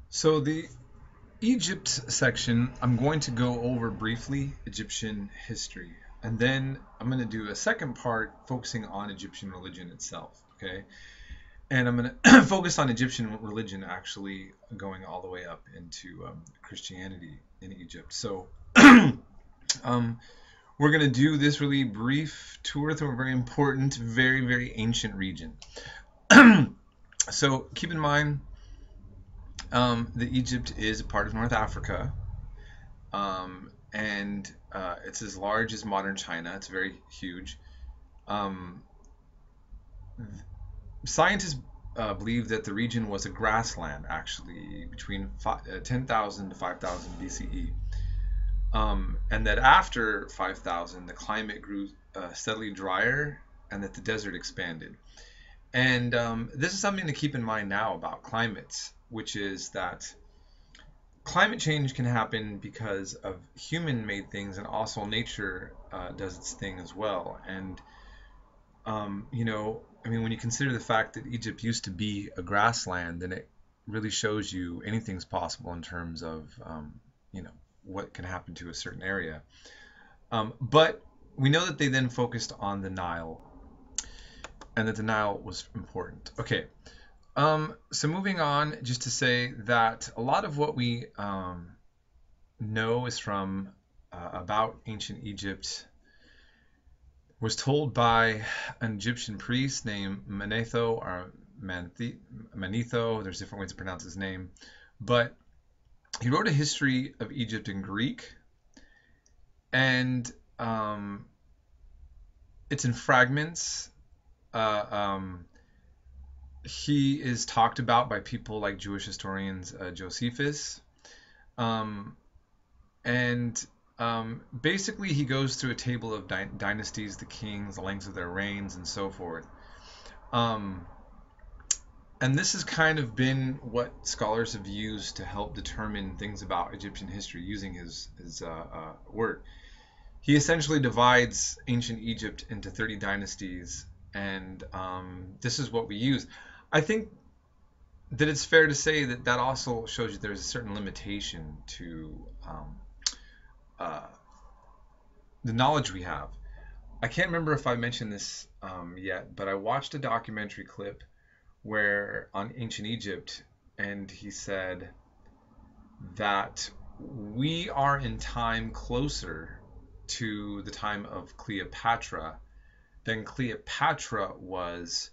So the Egypt section, I'm going to go over briefly Egyptian history. And then I'm going to do a second part focusing on Egyptian religion itself. Okay. And I'm going to focus on Egyptian religion actually going all the way up into Christianity in Egypt. So um, we're going to do this really brief tour through a very important, very, very ancient region. So keep in mind that Egypt is a part of North Africa. And it's as large as modern China. It's very huge. Um, Scientists believe that the region was a grassland, actually, between 10,000 to 5,000 BCE, and that after 5,000, the climate grew steadily drier, and that the desert expanded. And this is something to keep in mind now about climates, which is that climate change can happen because of human-made things, and also nature does its thing as well. And I mean, when you consider the fact that Egypt used to be a grassland, then it really shows you anything's possible in terms of you know what can happen to a certain area. But we know that they then focused on the Nile, and that the Nile was important. Okay, so moving on, just to say that a lot of what we know is from about ancient Egypt was told by an Egyptian priest named Manetho or Manetho. There's different ways to pronounce his name, but he wrote a history of Egypt in Greek, and it's in fragments. Uh, um, he is talked about by people like Jewish historians Josephus, um, and basically he goes through a table of dynasties, the kings, the lengths of their reigns, and so forth. Um, and this has kind of been what scholars have used to help determine things about Egyptian history using his work. He essentially divides ancient Egypt into 30 dynasties, and this is what we use. I think that it's fair to say that that also shows you there's a certain limitation to uh, the knowledge we have. I can't remember if I mentioned this yet, but I watched a documentary clip where on ancient Egypt, and he said that we are in time closer to the time of Cleopatra than Cleopatra was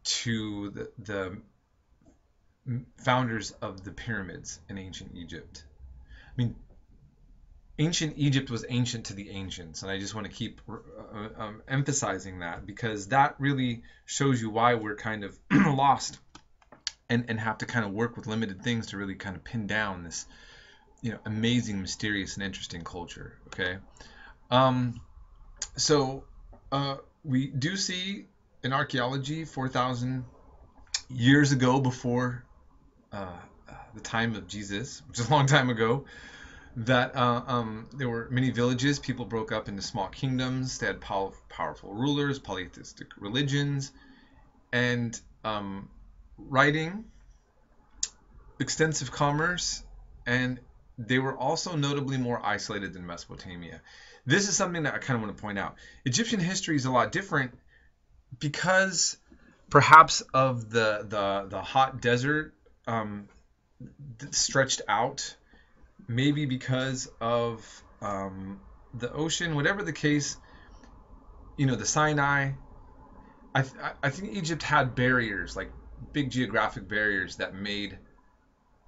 to the founders of the pyramids in ancient Egypt. I mean, ancient Egypt was ancient to the ancients, and I just want to keep emphasizing that because that really shows you why we're kind of lost and have to kind of work with limited things to really kind of pin down this amazing, mysterious, and interesting culture. Okay, um, so we do see in archaeology 4,000 years ago before the time of Jesus, which is a long time ago, that there were many villages. People broke up into small kingdoms. They had powerful rulers, polytheistic religions, and writing, extensive commerce, and they were also notably more isolated than Mesopotamia. This is something that I kind of want to point out. Egyptian history is a lot different because perhaps of the hot desert stretched out, maybe because of the ocean, whatever the case, the Sinai. I think Egypt had barriers, like big geographic barriers that made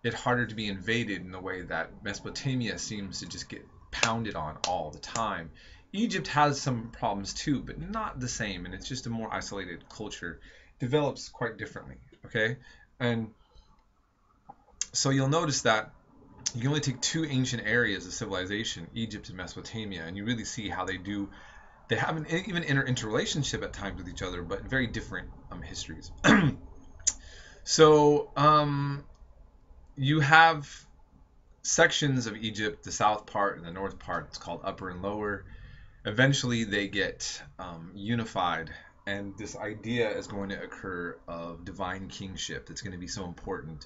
it harder to be invaded in the way that Mesopotamia seems to just get pounded on all the time. Egypt has some problems too, but not the same, and it's just a more isolated culture. Develops quite differently, okay? And so you'll notice that you can only take two ancient areas of civilization, Egypt and Mesopotamia, and you really see how they have an even interrelationship at times with each other, but very different histories. So you have sections of Egypt, the south part and the north part. It's called Upper and Lower. Eventually, they get unified, and this idea is going to occur of divine kingship that's going to be so important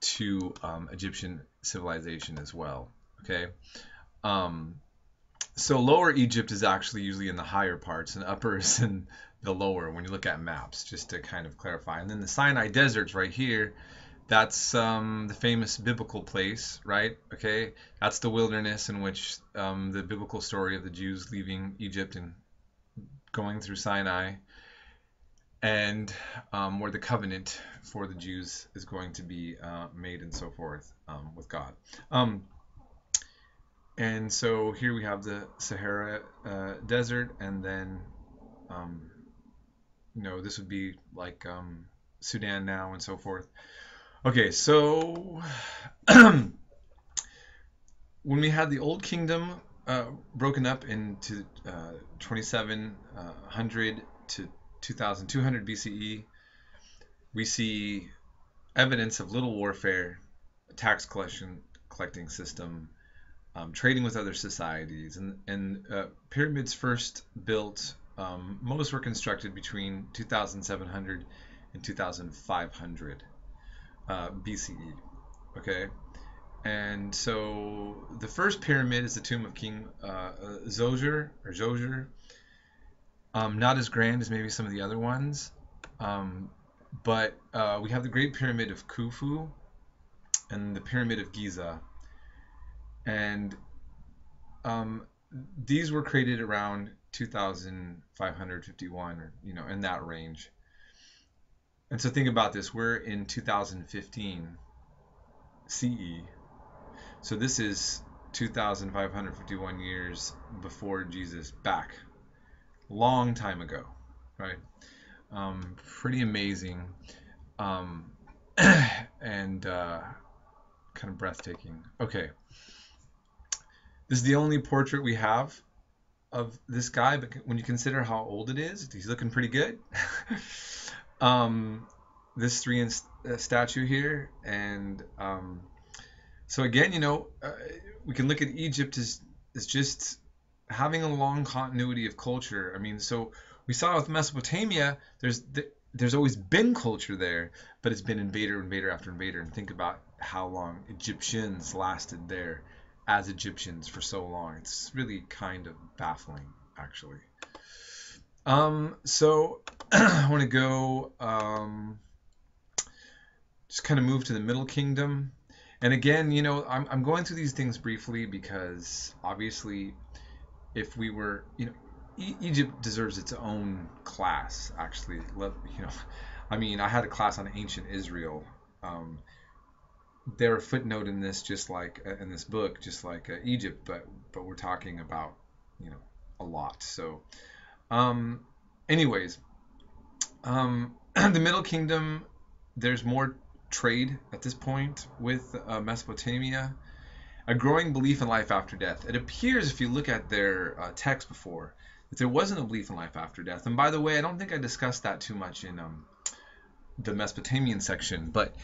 to Egyptian civilization as well. Okay. Um, so Lower Egypt is actually usually in the higher parts, and Upper is in the lower when you look at maps, just to kind of clarify. And then the Sinai Desert's right here. That's the famous biblical place, right? Okay, that's the wilderness in which the biblical story of the Jews leaving Egypt and going through Sinai, and where the covenant for the Jews is going to be made and so forth with God. And so here we have the Sahara Desert, and then this would be like Sudan now and so forth. Okay, so when we had the Old Kingdom broken up into 2700 to 2200 BCE, we see evidence of little warfare, tax collecting system, trading with other societies, and pyramids first built. Most were constructed between 2700 and 2500 BCE. Okay, and so the first pyramid is the tomb of King Zoser. Not as grand as maybe some of the other ones, but we have the Great Pyramid of Khufu and the Pyramid of Giza, and these were created around 2551, or in that range. And so think about this: we're in 2015 CE, so this is 2551 years before Jesus, back long time ago, right? Pretty amazing, and kind of breathtaking. Okay, this is the only portrait we have of this guy, but when you consider how old it is, he's looking pretty good. This 3-inch statue here, and so again, we can look at Egypt as just having a long continuity of culture. I mean, so we saw with Mesopotamia, there's always been culture there, but it's been invader after invader. And think about how long Egyptians lasted there as Egyptians for so long. It's really kind of baffling, actually. So I want to go just kind of move to the Middle Kingdom. And again, I'm going through these things briefly because obviously if we were, Egypt deserves its own class, actually. I mean, I had a class on ancient Israel. They're a footnote in this, just like in this book, just like Egypt, but we're talking about, a lot. So, anyways, the Middle Kingdom, there's more trade at this point with Mesopotamia. A growing belief in life after death. It appears, if you look at their text before, that there wasn't a belief in life after death. And by the way, I don't think I discussed that too much in the Mesopotamian section, but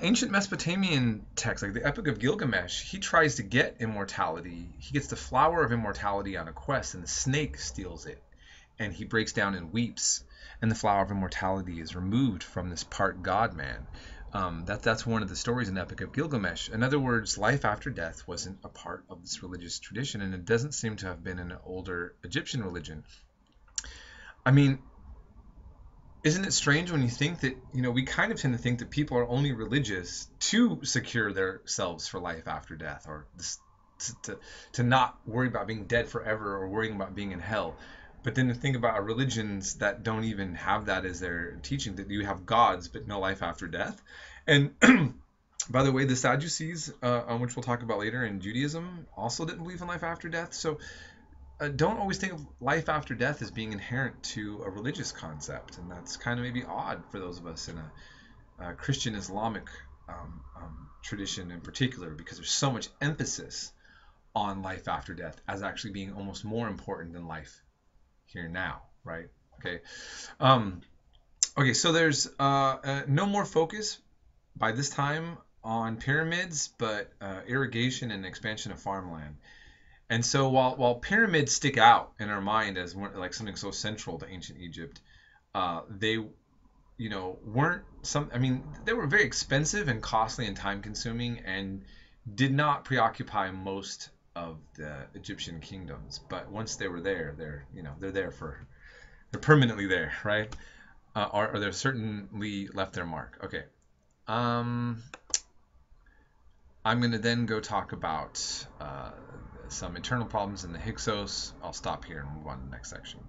ancient Mesopotamian texts, like the Epic of Gilgamesh, he tries to get immortality. He gets the flower of immortality on a quest, and the snake steals it. And he breaks down and weeps, and the flower of immortality is removed from this part god man. That's one of the stories in Epic of Gilgamesh. In other words, life after death wasn't a part of this religious tradition, and it doesn't seem to have been an older Egyptian religion. I mean, isn't it strange when you think that, we kind of tend to think that people are only religious to secure themselves for life after death, or to not worry about being dead forever or worrying about being in hell. But then to think about religions that don't even have that as their teaching, that you have gods but no life after death. And by the way, the Sadducees, which we'll talk about later in Judaism, also didn't believe in life after death. So don't always think of life after death as being inherent to a religious concept. And that's kind of maybe odd for those of us in a Christian Islamic tradition in particular, because there's so much emphasis on life after death as actually being almost more important than life here now, right? Okay. Okay, so there's no more focus by this time on pyramids, but irrigation and expansion of farmland. And so while pyramids stick out in our mind as like something so central to ancient Egypt, they weren't some. I mean, they were very expensive and costly and time consuming, and did not preoccupy most of the Egyptian kingdoms. But once they were there, they're there for they're permanently there, right? Or they're certainly left their mark. Okay. Um, I'm going to then go talk about some internal problems in the Hyksos. I'll stop here and move on to the next section.